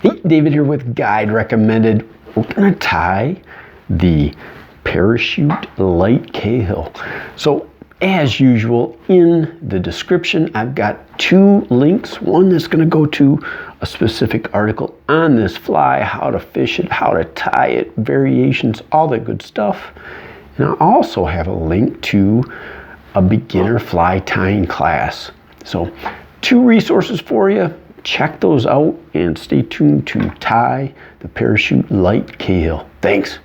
Hey, David here with Guide Recommended. We're gonna tie the parachute light Cahill. So as usual, in the description, I've got two links. One that's gonna go to a specific article on this fly, how to fish it, how to tie it, variations, all that good stuff. And I also have a link to a beginner fly tying class. So two resources for you. Check those out and stay tuned to tie the parachute light Cahill. Thanks.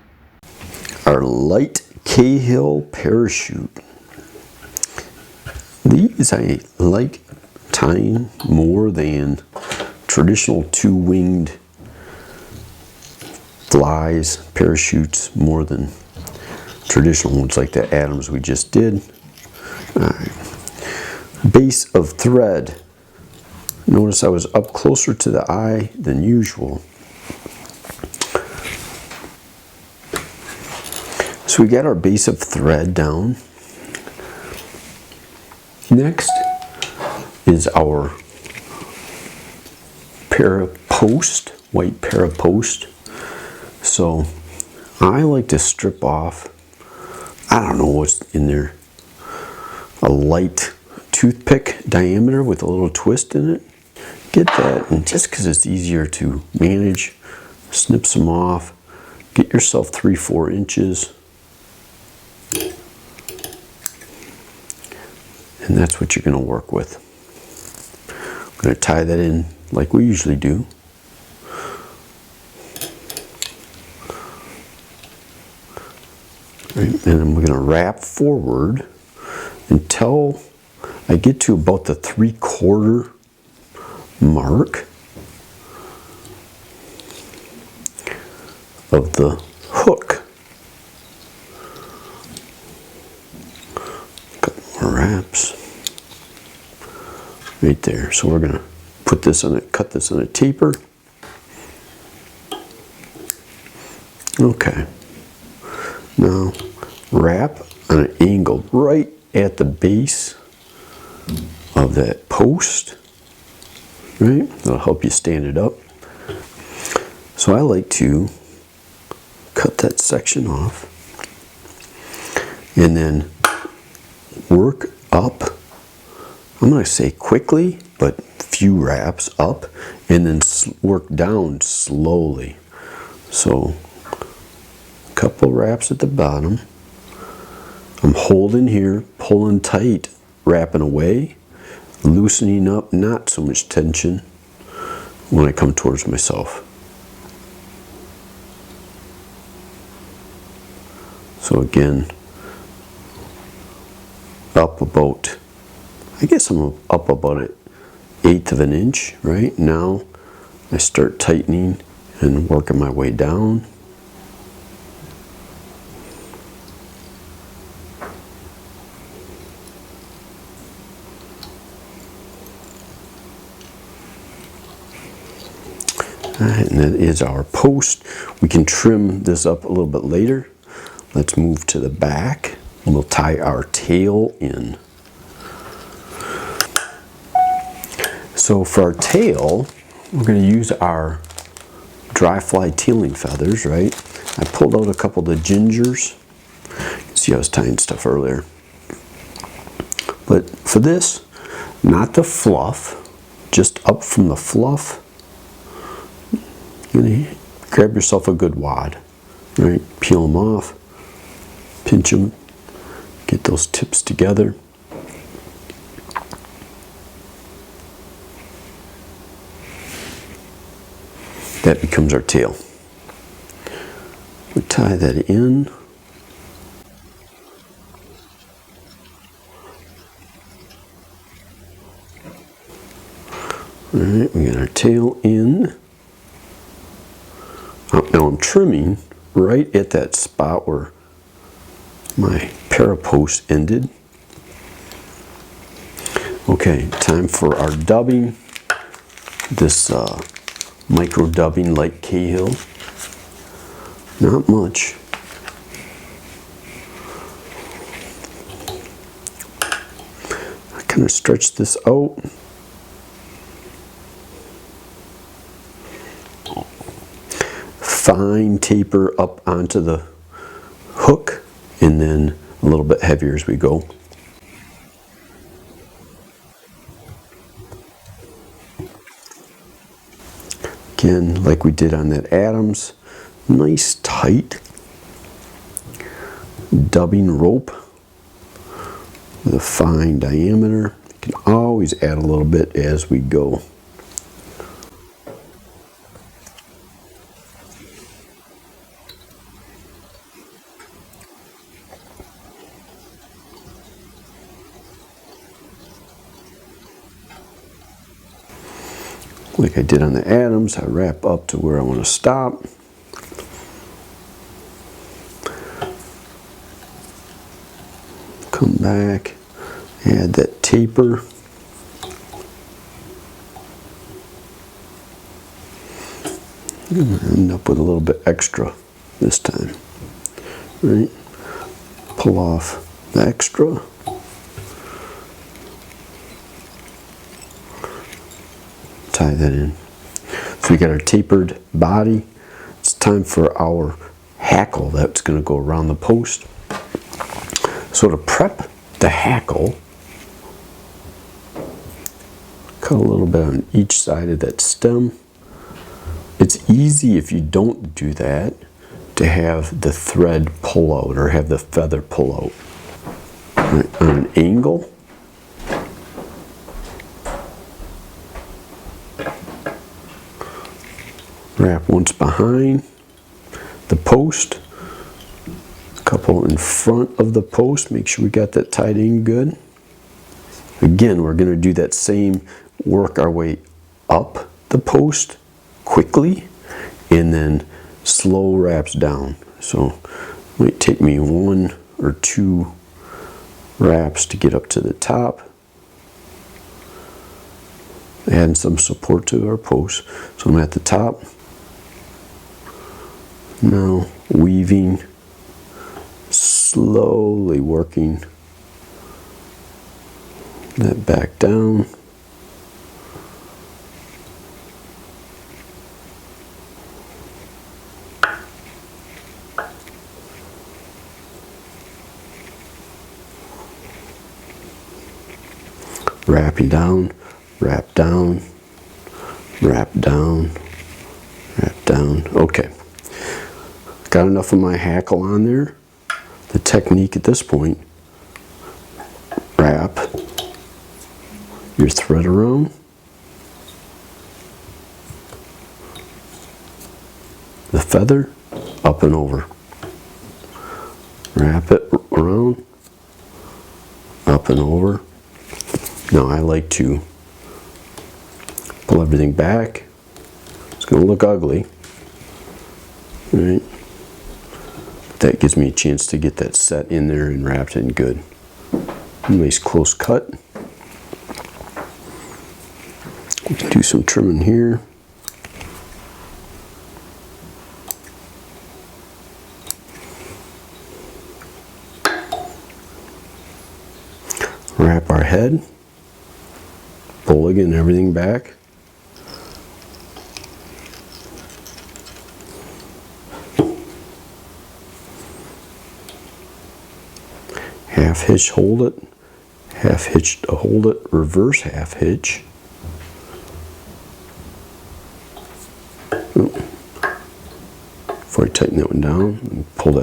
Our light Cahill parachute. These I like tying more than traditional two-winged flies, parachutes, more than traditional ones like the Adams we just did. All right. Base of thread. Notice I was up closer to the eye than usual. So we got our base of thread down. Next is our parapost, white parapost. So I like to strip off, I don't know what's in there, a light toothpick diameter with a little twist in it. Get that, and just because it's easier to manage, snip some off. Get yourself 3-4 inches. And that's what you're going to work with. I'm going to tie that in like we usually do. Right, and then we're going to wrap forward until I get to about the 3/4 mark of the hook. Couple more wraps right there. So we're gonna put this on it, cut this on a taper. Okay. Now wrap on an angle right at the base of that post. Right? That'll help you stand it up. So I like to cut that section off and then work up. I'm going to say quickly, but few wraps up, and then work down slowly. So a couple wraps at the bottom. I'm holding here, pulling tight, wrapping away, loosening up, not so much tension when I come towards myself. So again, up about, I guess I'm up about an 1/8 of an inch, right? Now I start tightening and working my way down. Alright, and that is our post. We can trim this up a little bit later. Let's move to the back and we'll tie our tail in. So for our tail, we're going to use our dry fly tailing feathers, right? I pulled out a couple of the gingers. You can see I was tying stuff earlier. But for this, not the fluff, just up from the fluff. Grab yourself a good wad, right? Peel them off, pinch them, get those tips together. That becomes our tail. We tie that in. All right, we got our tail in. Now I'm trimming right at that spot where my parapost ended. Okay, time for our dubbing. This micro dubbing light Cahill. Not much. I kind of stretch this out. Fine taper up onto the hook, and then a little bit heavier as we go. Again, like we did on that Adams, nice tight dubbing rope with a fine diameter. You can always add a little bit as we go. Like I did on the Adams, I wrap up to where I want to stop. Come back, add that taper. I'm going to end up with a little bit extra this time. Right? Pull off the extra. Tie that in. So we got our tapered body. It's time for our hackle that's going to go around the post. So to prep the hackle, cut a little bit on each side of that stem. It's easy if you don't do that to have the thread pull out or have the feather pull out. Right, on an angle. Wrap once behind the post, a couple in front of the post. Make sure we got that tied in good. Again, we're going to do that same, work our way up the post quickly and then slow wraps down. So it might take me 1 or 2 wraps to get up to the top. Adding some support to our post. So I'm at the top. Now weaving, slowly working that back down. Wrapping down, wrap down, wrap down, wrap down. Okay. Got enough of my hackle on there. The technique at this point, wrap your thread around, the feather up and over. Wrap it around, up and over. Now I like to pull everything back. It's going to look ugly, right? That gives me a chance to get that set in there and wrapped in good. Nice close cut. Do some trimming here. Wrap our head. Pull again everything back. Half hitch, hold it, half hitch to hold it, reverse half hitch. Before I tighten that one down, and pull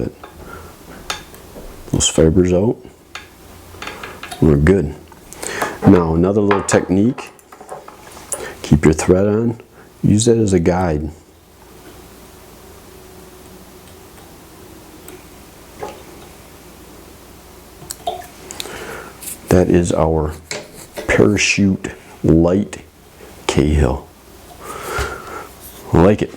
those fibers out. We're good. Now another little technique, keep your thread on, use that as a guide. That is our parachute light Cahill. I like it.